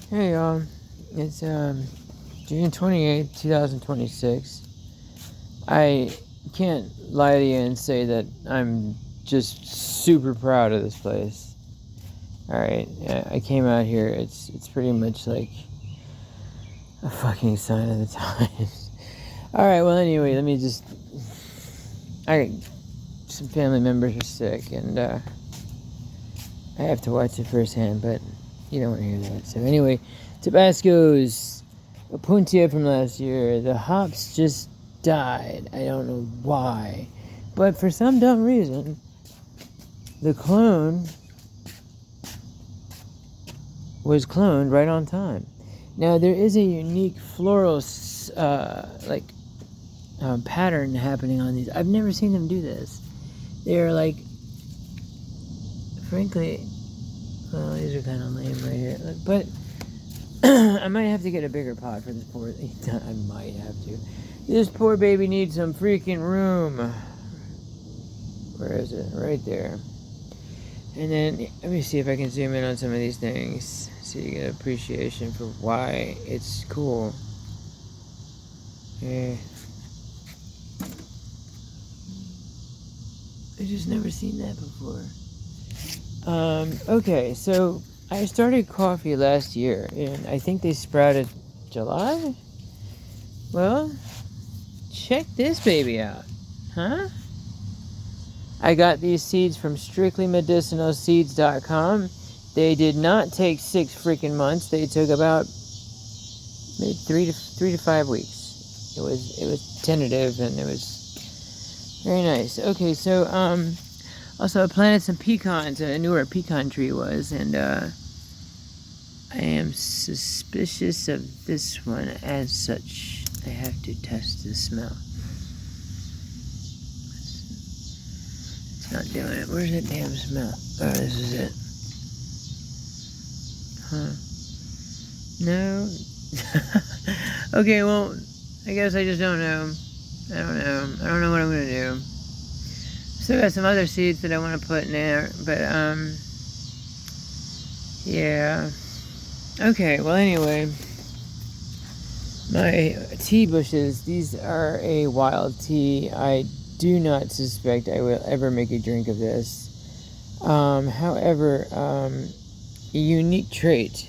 Hey, it's June 28th, 2026. I can't lie to you and say that I'm just super proud of this place. Alright, I came out here, it's pretty much like a fucking sign of the times. Alright, well, anyway, some family members are sick, and I have to watch it firsthand, but you don't want to hear that. So anyway, Tabasco's a Puntia from last year. The hops just died. I don't know why. But for some dumb reason, the clone was cloned right on time. Now, there is a unique floral pattern happening on these. I've never seen them do this. They're like, frankly, well, these are kind of lame right here. But I might have to get a bigger pot for this poor. I might have to. This poor baby needs some freaking room. Where is it? Right there. And then let me see if I can zoom in on some of these things so you get an appreciation for why it's cool. Yeah. I've just never seen that before. Okay, so I started coffee last year, and I think they sprouted July? Well, check this baby out. Huh? I got these seeds from strictlymedicinalseeds.com. They did not take 6 freaking months. They took about maybe 3 to 5 weeks. It was tentative, and it was very nice. Okay, so also I planted some pecans. I knew where a pecan tree was, and I am suspicious of this one. As such, I have to test the smell. It's not doing it. Where's that damn smell? Oh, this is it. Huh. No. Okay, well, I guess I just don't know. I don't know what I'm gonna do. Still got some other seeds that I want to put in there, but yeah. Okay, well, anyway, my tea bushes, these are a wild tea. I do not suspect I will ever make a drink of this. However, a unique trait.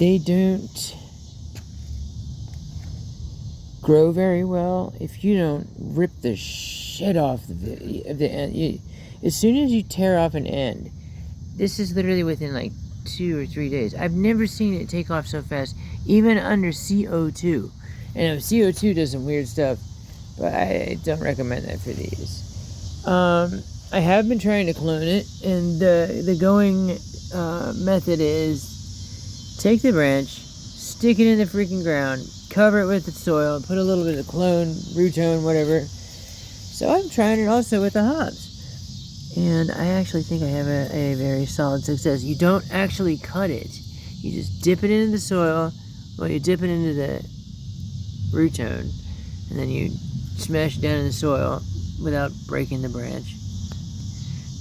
They don't grow very well if you don't rip the shit off of the end. As soon as you tear off an end, this is literally within like 2 or 3 days. I've never seen it take off so fast, even under CO2. And CO2 does some weird stuff, but I don't recommend that for these. I have been trying to clone it, and the going method is take the branch, stick it in the freaking ground, cover it with the soil, put a little bit of clone, rutone, whatever. So I'm trying it also with the hops. And I actually think I have a very solid success. You don't actually cut it. You just dip it into the soil, well, you dip it into the rutone, and then you smash it down in the soil without breaking the branch.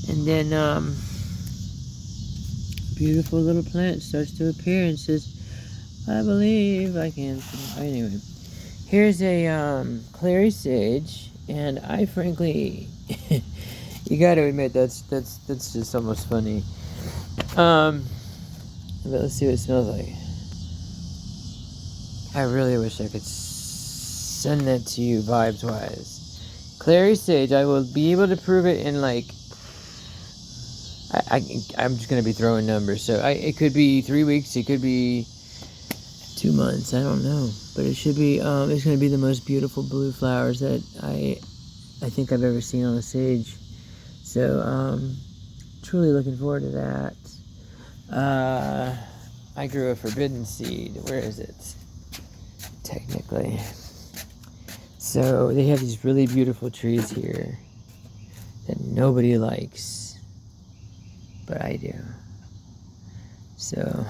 And then, beautiful little plant starts to appear and says, I believe I can. Anyway, here's a clary sage, and I frankly, you got to admit that's just almost funny. But let's see what it smells like. I really wish I could send that to you vibes wise. Clary sage, I will be able to prove it in like. I'm just gonna be throwing numbers, so it could be 3 weeks, it could be 2 months, I don't know, but it should be. It's gonna be the most beautiful blue flowers that I think I've ever seen on a sage. So truly looking forward to that. I grew a forbidden seed. Where is it? Technically. So they have these really beautiful trees here that nobody likes. But I do. So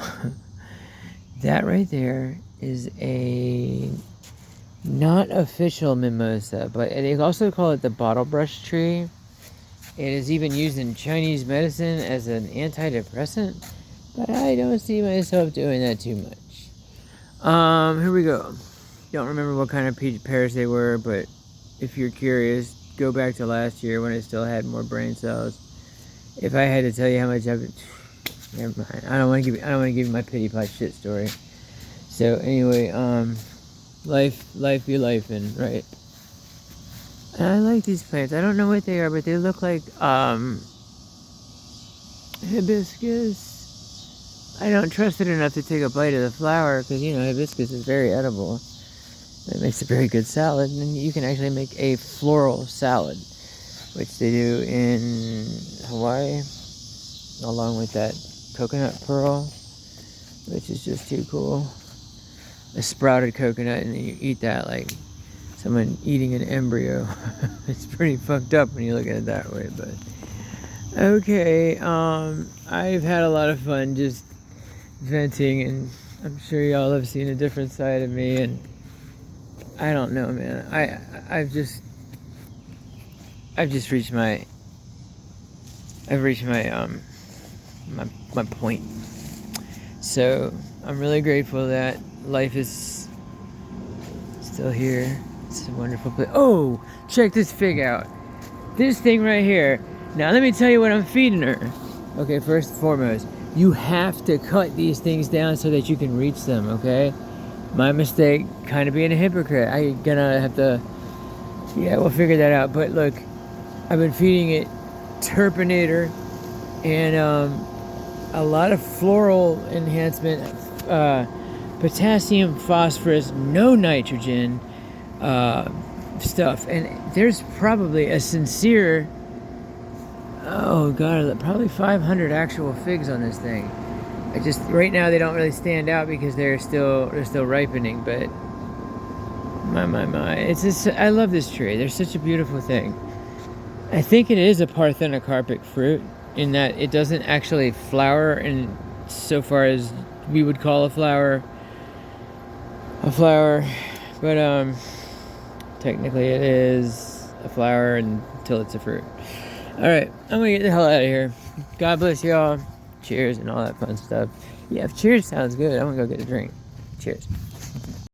that right there is a not official mimosa, but they also call it the bottle brush tree. It is even used in Chinese medicine as an antidepressant. But I don't see myself doing that too much. Here we go. Don't remember what kind of pears they were, but if you're curious, go back to last year when it still had more brain cells. If I had to tell you how much of it, never mind. I don't want to give you my pity pot shit story. So anyway, life be lifing, right? And I like these plants. I don't know what they are, but they look like hibiscus. I don't trust it enough to take a bite of the flower because, you know, hibiscus is very edible. It makes a very good salad, and you can actually make a floral salad, which they do in Hawaii, along with that coconut pearl, which is just too cool. A sprouted coconut, and then you eat that like someone eating an embryo. It's pretty fucked up when you look at it that way, but okay. I've had a lot of fun just venting, and I'm sure y'all have seen a different side of me, and I don't know, man. I've reached my my point. So I'm really grateful that life is still here. It's a wonderful place. Oh, check this fig out. This thing right here. Now let me tell you what I'm feeding her. Okay, first and foremost, you have to cut these things down so that you can reach them, okay? My mistake, kind of being a hypocrite. I'm gonna have to, yeah, we'll figure that out. But look, I've been feeding it Turpinator and a lot of floral enhancement, potassium, phosphorus, no nitrogen stuff. And there's probably a sincere, oh god, probably 500 actual figs on this thing. I just, right now they don't really stand out because they're still ripening, but my, it's just, I love this tree. They're such a beautiful thing. I think it is a parthenocarpic fruit in that it doesn't actually flower in so far as we would call a flower, but technically it is a flower until it's a fruit. All right, I'm gonna get the hell out of here. God bless y'all. Cheers and all that fun stuff. Yeah, if cheers sounds good, I'm gonna go get a drink. Cheers.